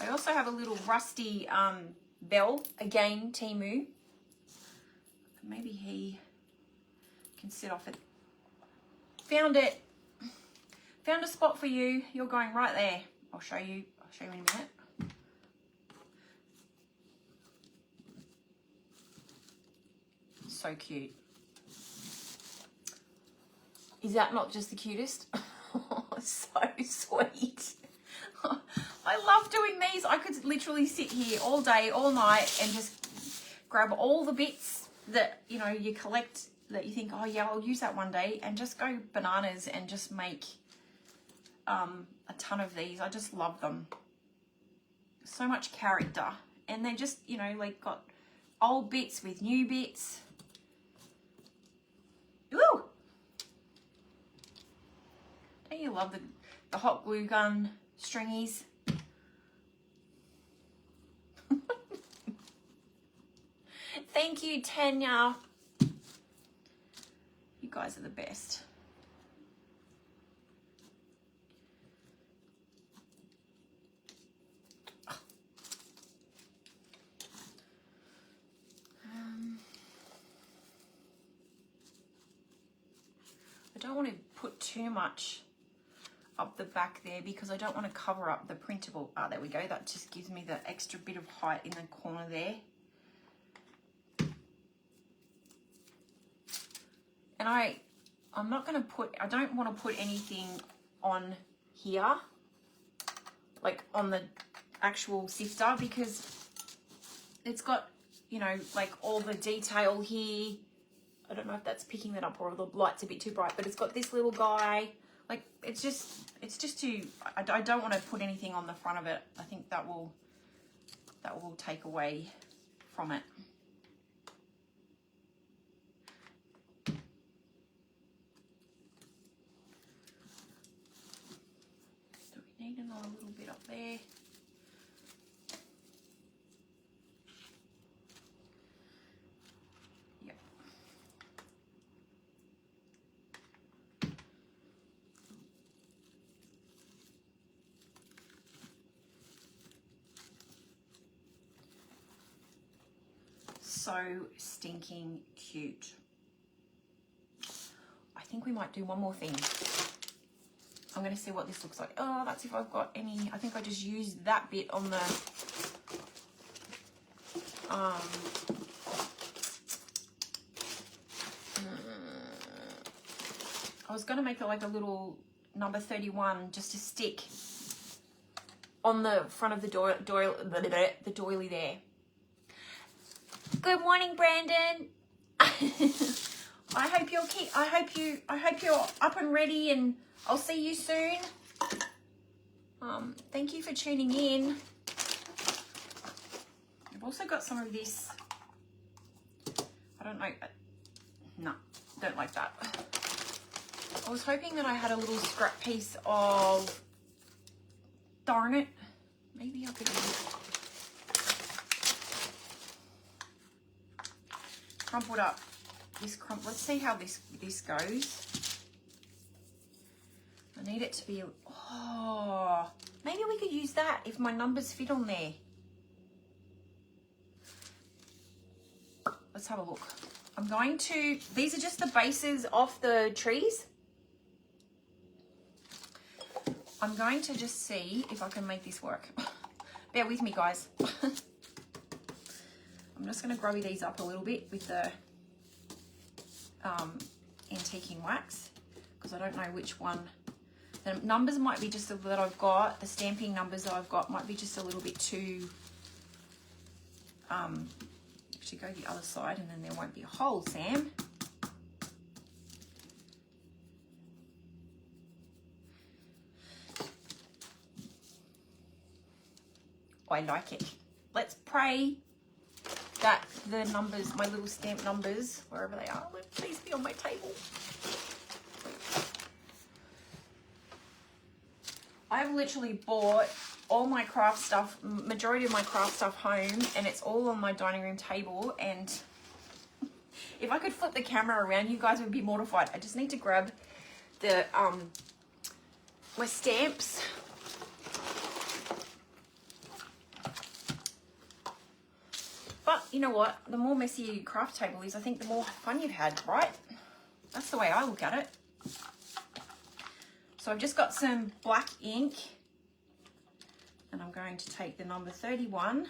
I also have a little rusty bell, again, Temu. Maybe he can sit off it. Found it. Found a spot for you. You're going right there. I'll show you in a minute. So cute. Is that not just the cutest? So sweet. I love doing these. I could literally sit here all day, all night, and just grab all the bits that, you know, you collect that you think, oh yeah, I'll use that one day, and just go bananas and just make a ton of these. I just love them. So much character. And they're just, you know, like got old bits with new bits. Woo! Don't you love the hot glue gun stringies? Thank you, Tanya. You guys are the best. I don't want to put too much up the back there because I don't want to cover up the printable. Ah, there we go. That just gives me the extra bit of height in the corner there. And I'm not going to put, I don't want to put anything on here, like on the actual sifter, because it's got, you know, like all the detail here. I don't know if that's picking that up or the light's a bit too bright, but it's got this little guy. Like, it's just too, I don't want to put anything on the front of it. I think that will take away from it. Do we need another little bit up there? So stinking cute. I think we might do one more thing. I'm going to see what this looks like. Oh, that's if I've got any. I think I just used that bit on the I was going to make it like a little number 31 just to stick on the front of the doily there. Good morning, Brandon. I hope you're up and ready, and I'll see you soon. Thank you for tuning in. I've also got some of this. I don't know. No, don't like that. I was hoping that I had a little scrap piece of, darn it. Maybe I could crumpled up this let's see how this goes. I need it to be, oh, maybe we could use that if my numbers fit on there. Let's have a look. I'm going to, these are just the bases off the trees. I'm going to just see if I can make this work. Bear with me, guys. I'm just going to grubby these up a little bit with the antiquing wax, because I don't know which one. The numbers might be just that I've got, the stamping numbers that I've got might be just a little bit too, actually go the other side and then there won't be a hole, Sam. I like it. Let's pray that the numbers, my little stamp numbers, wherever they are, will please be on my table. I've literally bought all my craft stuff, majority of my craft stuff home, and it's all on my dining room table. And if I could flip the camera around, you guys would be mortified. I just need to grab the my stamps. But you know what? The more messy your craft table is, I think the more fun you've had, right? That's the way I look at it. So I've just got some black ink, and I'm going to take the number 31.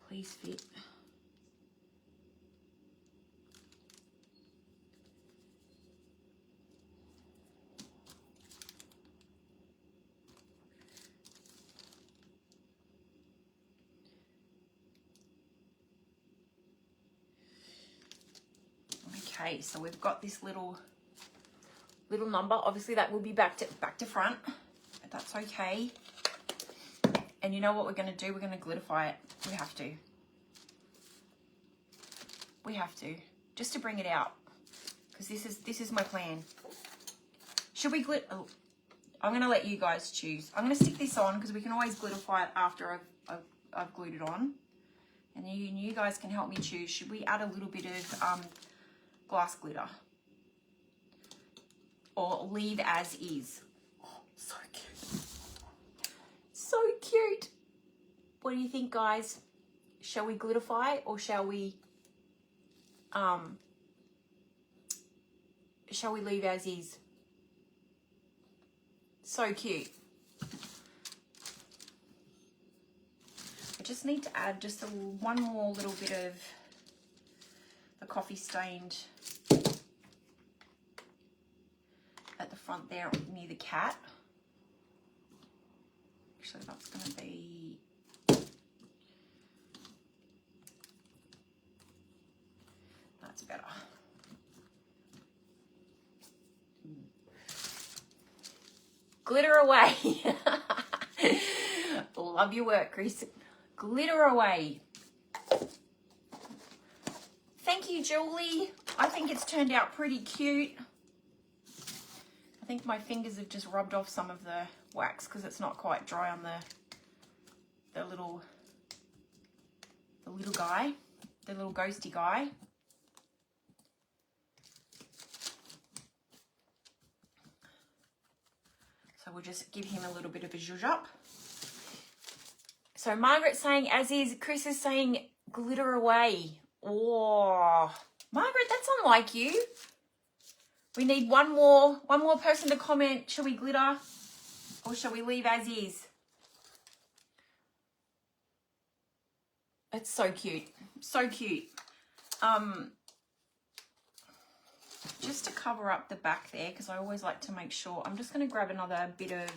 Please fit. Okay, so we've got this little number. Obviously that will be back to front, but that's okay. And you know what we're going to do? We're going to glitterify it. We have to. We have to, just to bring it out, because this is my plan. Should we glitter? Oh, I'm going to let you guys choose. I'm going to stick this on because we can always glitterify it after I've glued it on, and you guys can help me choose. Should we add a little bit of glass glitter or leave as is? Oh, so cute. So cute. What do you think, guys? Shall we glitterify or shall we leave as is? So cute. I just need to add just one more little bit of the coffee stained at the front there near the cat. Actually, that's going to be... That's better. Glitter away. Love your work, Chris. Glitter away. Thank you, Julie. I think it's turned out pretty cute. I think my fingers have just rubbed off some of the wax because it's not quite dry on the little guy, the little ghosty guy. So we'll just give him a little bit of a zhuzh up. So Margaret's saying as is, Chris is saying glitter away. Oh, Margaret, that's unlike you. We need one more person to comment. Shall we glitter or shall we leave as is? It's so cute. So cute. Just to cover up the back there, because I always like to make sure, I'm just going to grab another bit of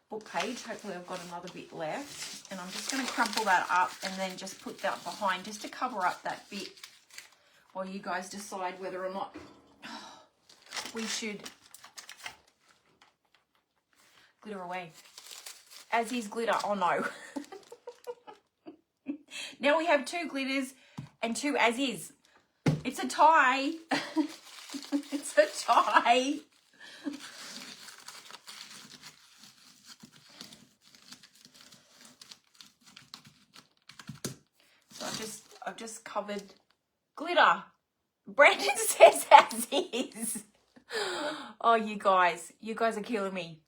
book page. Hopefully I've got another bit left, and I'm just going to crumple that up and then just put that behind just to cover up that bit while you guys decide whether or not we should glitter away. As is glitter. Oh no. Now we have 2 glitters and 2 as is. It's a tie. It's a tie. So I've just covered glitter. Brandon says as is. Oh, you guys are killing me.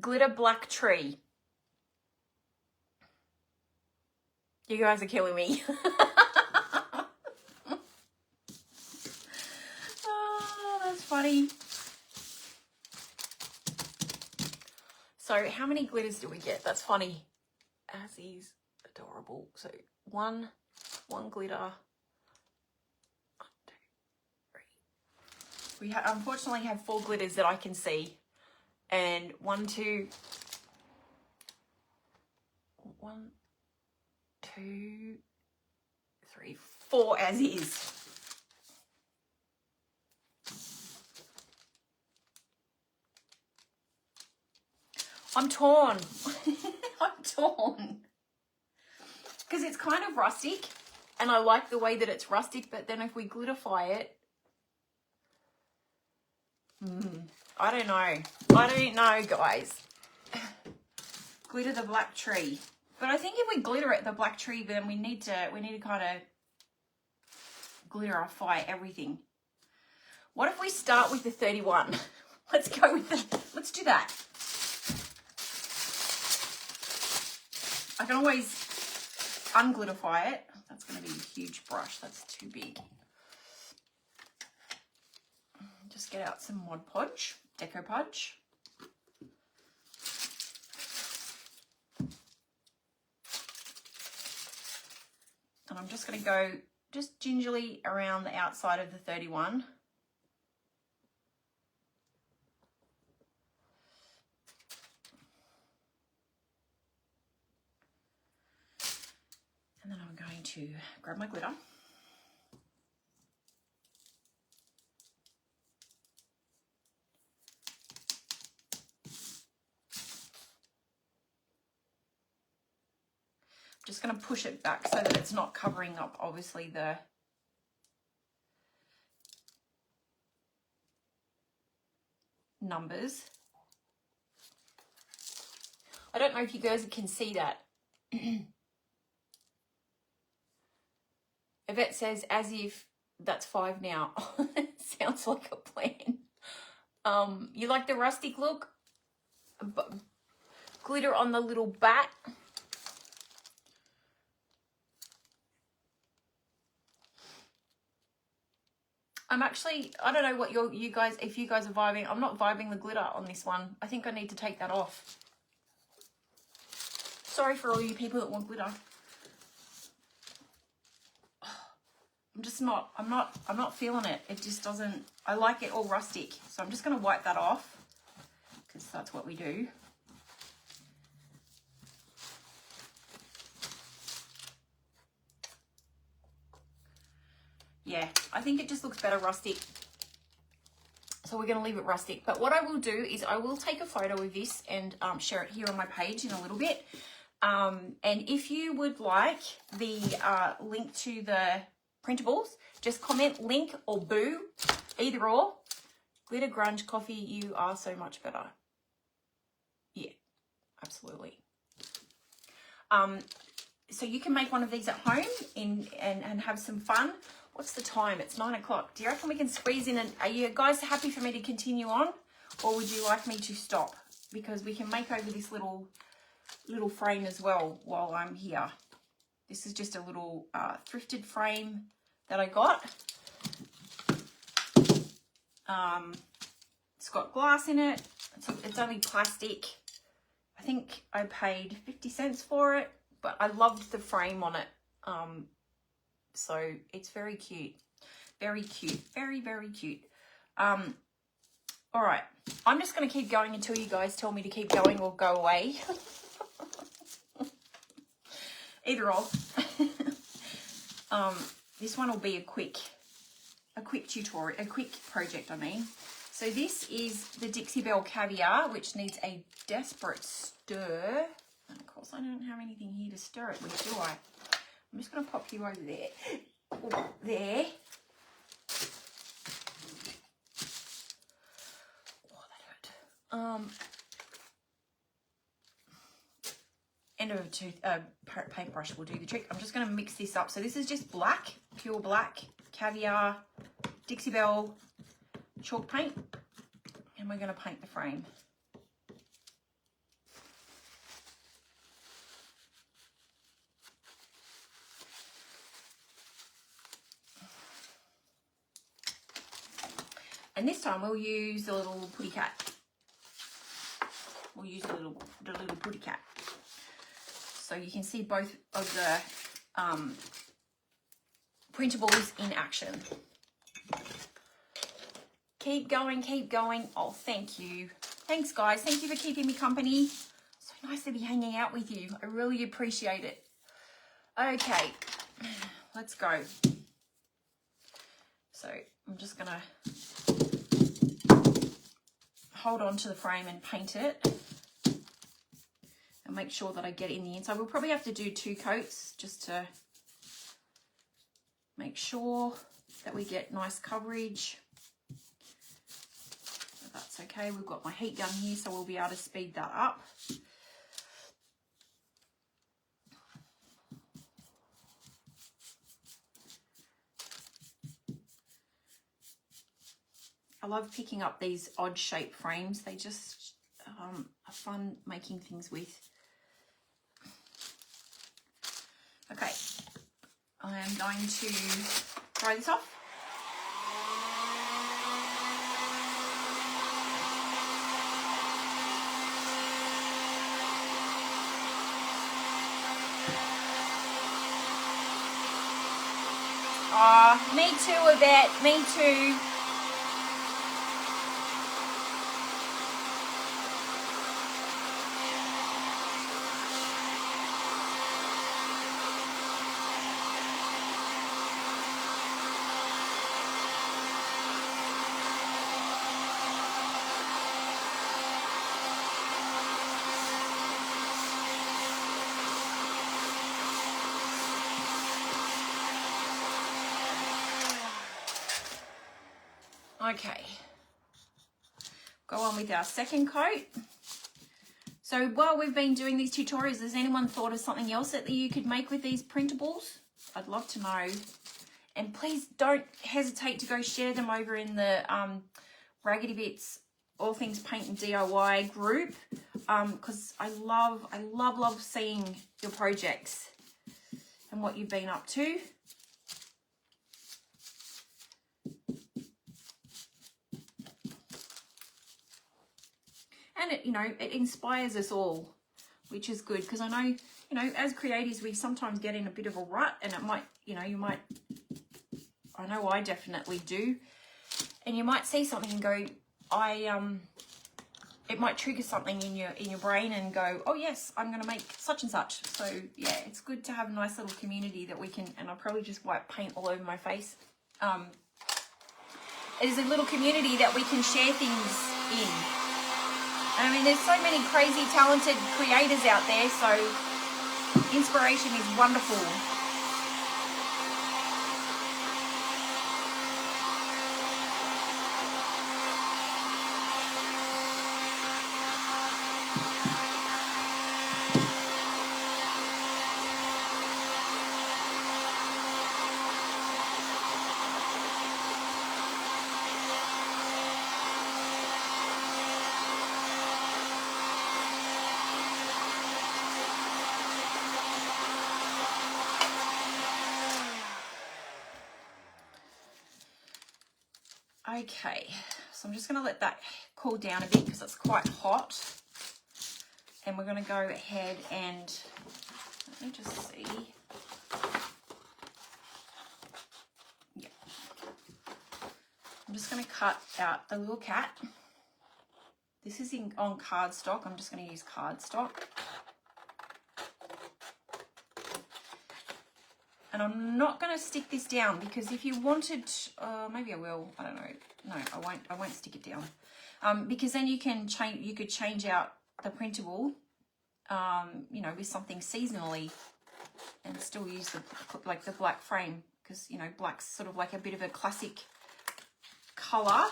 Glitter black tree. You guys are killing me. Oh, that's funny. So how many glitters do we get? That's funny. As is adorable. So one glitter. 1, 2, 3. We unfortunately have 4 glitters that I can see. And 1, 2, 3, 4 as is. I'm torn. I'm torn. Because it's kind of rustic, and I like the way that it's rustic, but then if we glitterify it, I don't know. I don't know, guys. Glitter the black tree. But I think if we glitter it, the black tree, then we need to kind of glitterify everything. What if we start with the 31? Let's go with let's do that. I can always unglitterify it. That's going to be a huge brush. That's too big. Just get out some Mod Podge, Deco Podge. And I'm just going to go just gingerly around the outside of the 31. And then I'm going to grab my glitter. Just going to push it back so that it's not covering up, obviously, the numbers. I don't know if you guys can see that. Yvette says, as if that's 5 now. Sounds like a plan. You like the rustic look? Glitter on the little bat. I'm actually, I don't know what you guys, if you guys are vibing. I'm not vibing the glitter on this one. I think I need to take that off. Sorry for all you people that want glitter. I'm just not, I'm not feeling it. It just doesn't, I like it all rustic. So I'm just going to wipe that off because that's what we do. Yeah, I think it just looks better rustic. So we're going to leave it rustic. But what I will do is I will take a photo of this and share it here on my page in a little bit. And if you would like the link to the printables, just comment link or boo, either or. Glitter Grunge Coffee, you are so much better. Yeah, absolutely. So you can make one of these at home and have some fun. What's the time? It's 9 o'clock. Do you reckon we can squeeze in? And are you guys happy for me to continue on, or would you like me to stop? Because we can make over this little frame as well while I'm here. This is just a little thrifted frame that I got. It's got glass in it. It's only plastic. I think I paid 50 cents for it, but I loved the frame on it. So it's very cute. Very cute. Very, very cute. All right. I'm just going to keep going until you guys tell me to keep going or go away. Either or. This one will be a quick tutorial, a quick project, I mean. So this is the Dixie Belle Caviar, which needs a desperate stir. And of course, I don't have anything here to stir it with, do I? I'm just going to pop you over there. Oh, there. Oh, that hurt. End of a paintbrush will do the trick. I'm just going to mix this up. So this is just black, pure black, caviar, Dixie Belle chalk paint. And we're going to paint the frame. And this time we'll use the little putty cat. We'll use the little putty cat. So you can see both of the printables in action. Keep going, keep going. Oh, thank you. Thanks, guys. Thank you for keeping me company. So nice to be hanging out with you. I really appreciate it. Okay, let's go. So I'm just going to hold on to the frame and paint it and make sure that I get it in the inside. We'll probably have to do 2 coats just to make sure that we get nice coverage. But that's okay. We've got my heat gun here, so we'll be able to speed that up. I love picking up these odd shaped frames. They just are fun making things with. Okay, I am going to dry this off. Me too, Yvette, me too. Okay, go on with our second coat. So while we've been doing these tutorials, has anyone thought of something else that you could make with these printables? I'd love to know. And please don't hesitate to go share them over in the Raggedy Bits All Things Paint and DIY group, because I love seeing your projects and what you've been up to. And it inspires us all, which is good, because I know, as creatives, we sometimes get in a bit of a rut, and it might, I know I definitely do. And you might see something and go, it might trigger something in your brain and go, oh yes, I'm going to make such and such. So yeah, it's good to have a nice little community that we can, and I'll probably just wipe paint all over my face. It is a little community that we can share things in. I mean, there's so many crazy, talented creators out there, so inspiration is wonderful. Okay, so I'm just going to let that cool down a bit because it's quite hot. And we're going to go ahead and, let me just see. Yeah. I'm just going to cut out the little cat. This is on cardstock. I'm just going to use cardstock. And I'm not going to stick this down, because if you wanted, maybe I will, I don't know. No, I won't stick it down. Because then you could change out the printable, with something seasonally, and still use the black frame, because, black's sort of like a bit of a classic color.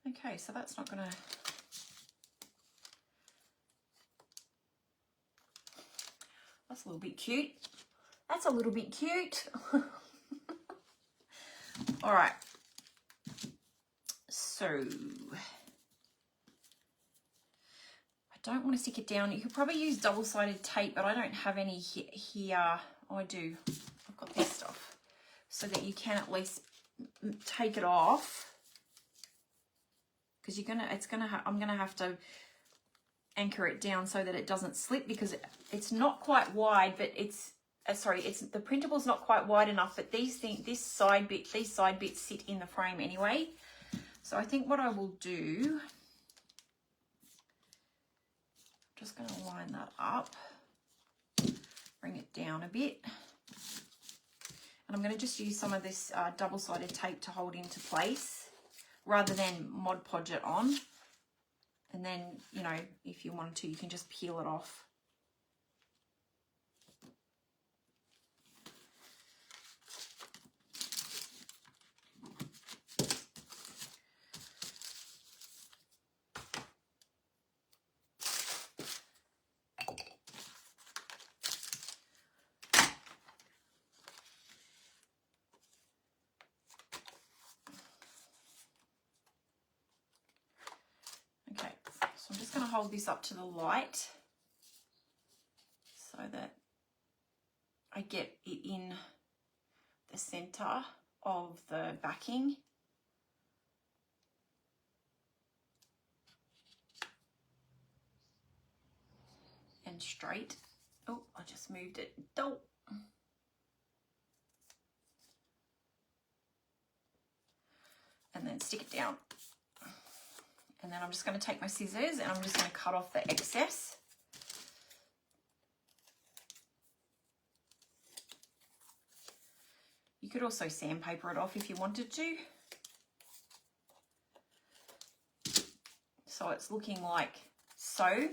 Okay, so that's not going to... That's a little bit cute. That's a little bit cute. All right. So I don't want to stick it down. You could probably use double-sided tape, but I don't have any here. Oh, I do. I've got this stuff, so that you can at least take it off. Because I'm gonna have to anchor it down so that it doesn't slip, because it's not quite wide, but the printable's not quite wide enough, but these side bits sit in the frame anyway. So I think what I will do, I'm just going to line that up, bring it down a bit, and I'm going to just use some of this double-sided tape to hold into place rather than Mod Podge it on. And then, if you want to, you can just peel it off. to hold this up to the light so that I get it in the center of the backing. And straight. Oh, I just moved it. Don't. And then stick it down. And then I'm just going to take my scissors and I'm just going to cut off the excess. You could also sandpaper it off if you wanted to. So it's looking like so.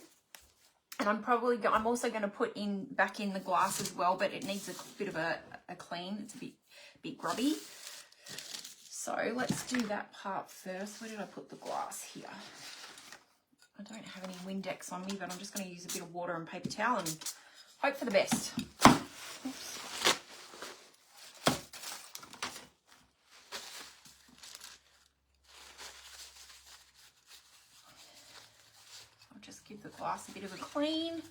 And I'm also going to put back in the glass as well, but it needs a bit of a clean. It's a bit grubby. So let's do that part first. Where did I put the glass? Here. I don't have any Windex on me, but I'm just going to use a bit of water and paper towel and hope for the best. Oops. I'll just give the glass a bit of a clean.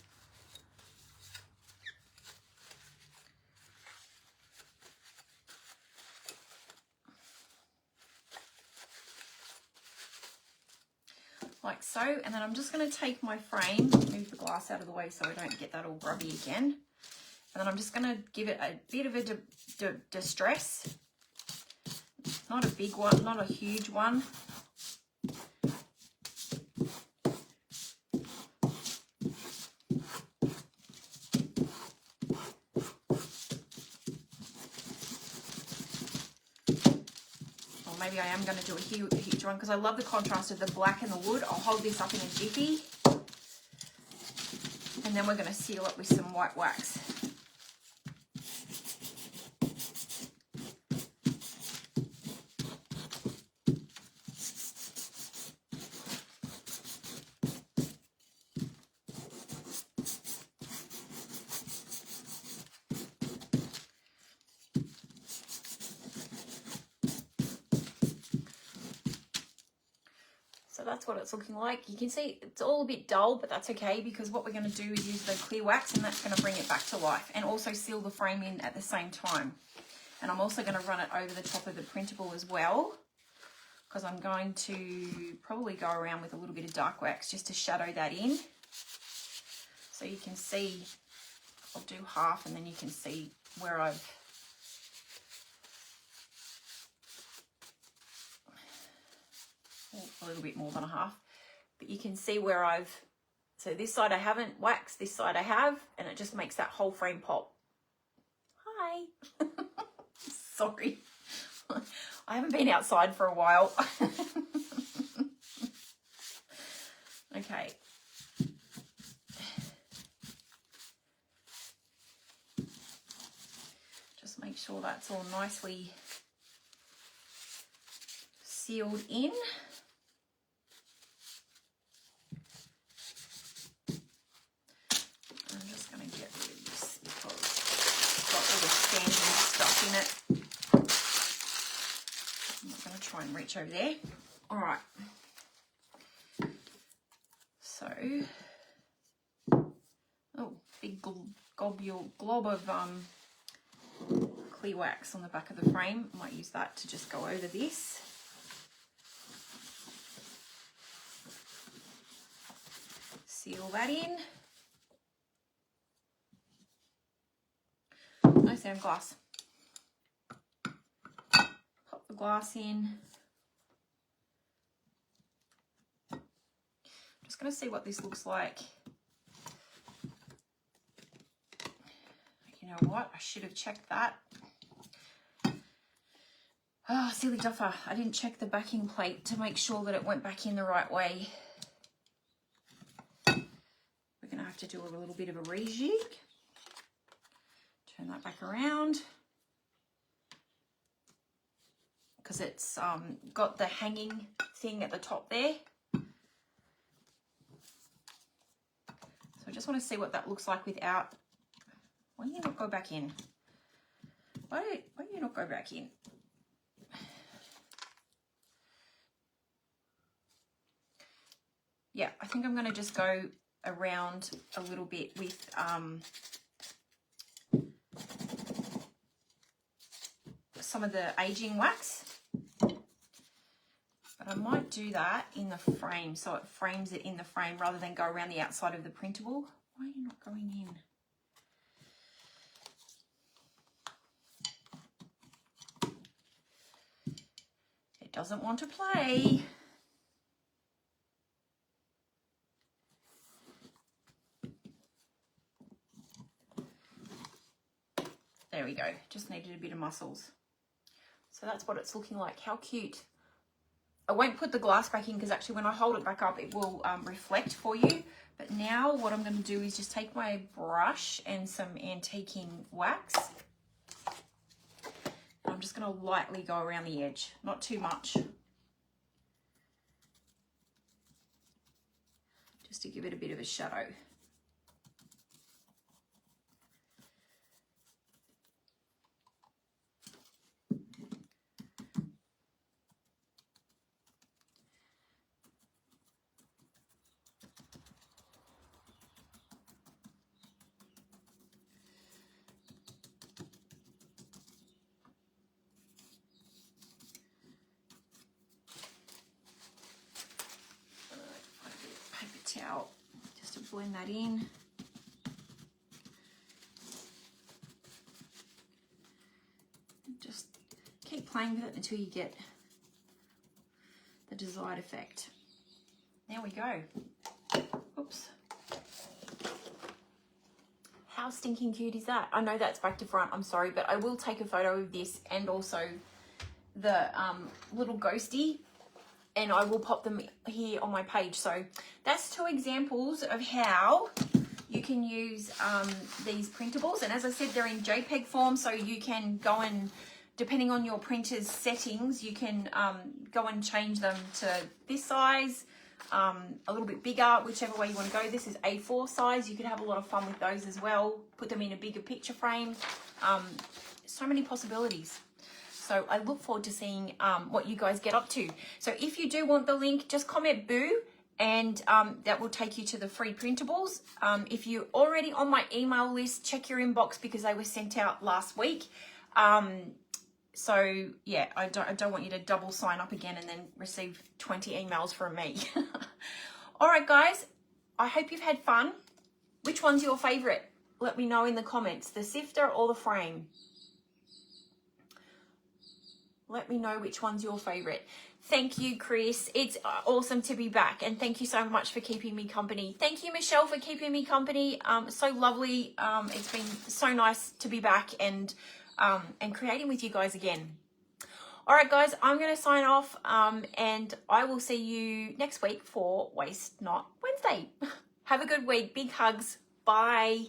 Like so, and then I'm just going to take my frame, move the glass out of the way so I don't get that all grubby again, and then I'm just going to give it a bit of a distress, not a big one, not a huge one. Maybe I am going to do a huge one because I love the contrast of the black and the wood. I'll hold this up in a jiffy. And then we're going to seal it with some white wax. That's what it's looking like. You can see it's all a bit dull, but that's okay because what we're going to do is use the clear wax and that's going to bring it back to life and also seal the frame in at the same time. And I'm also going to run it over the top of the printable as well because I'm going to probably go around with a little bit of dark wax just to shadow that in. So you can see, I'll do half and then you can see where I've a little bit more than a half, but you can see where so this side I haven't waxed, this side I have, and it just makes that whole frame pop. Hi. Sorry. I haven't been outside for a while. Okay. Just make sure that's all nicely sealed in. I'm just going to get rid of this because it's got all the standing stuff in it. I'm not going to try and reach over there. All right. So, oh, big glob of clear wax on the back of the frame. I might use that to just go over this. Seal that in. No sound glass. Pop the glass in. I'm just going to see what this looks like. You know what? I should have checked that. Oh, silly duffer. I didn't check the backing plate to make sure that it went back in the right way. We're going to have to do a little bit of a rejig. Turn that back around. Because it's got the hanging thing at the top there. So I just want to see what that looks like without... Why do you not go back in? Why do you not go back in? yeah, I think I'm going to just go around a little bit with some of the aging wax. But I might do that in the frame, so it frames it in the frame rather than go around the outside of the printable. Why are you not going in? It doesn't want to play. There we go, just needed a bit of muscles. So that's what it's looking like. How cute. I won't put the glass back in because actually when I hold it back up it will reflect for you. But now what I'm going to do is just take my brush and some antiquing wax. And I'm just going to lightly go around the edge, not too much. Just to give it a bit of a shadow. Towel just to blend that in. Just keep playing with it until you get the desired effect. There we go. Oops. How stinking cute is that? I know that's back to front, I'm sorry, but I will take a photo of this and also the little ghosty, and I will pop them here on my page. So that's 2 examples of how you can use these printables. And as I said, they're in JPEG form, so you can go and, depending on your printer's settings, you can go and change them to this size, a little bit bigger, whichever way you want to go. This is A4 size. You could have a lot of fun with those as well. Put them in a bigger picture frame. So many possibilities. So I look forward to seeing what you guys get up to. So if you do want the link, just comment boo, and that will take you to the free printables. If you're already on my email list, check your inbox because they were sent out last week. So yeah, I don't want you to double sign up again and then receive 20 emails from me. All right, guys, I hope you've had fun. Which one's your favorite? Let me know in the comments, the sifter or the frame. Let me know which one's your favorite. Thank you, Chris. It's awesome to be back. And thank you so much for keeping me company. Thank you, Michelle, for keeping me company. So lovely. It's been so nice to be back and creating with you guys again. All right, guys, I'm going to sign off and I will see you next week for Waste Not Wednesday. Have a good week. Big hugs. Bye.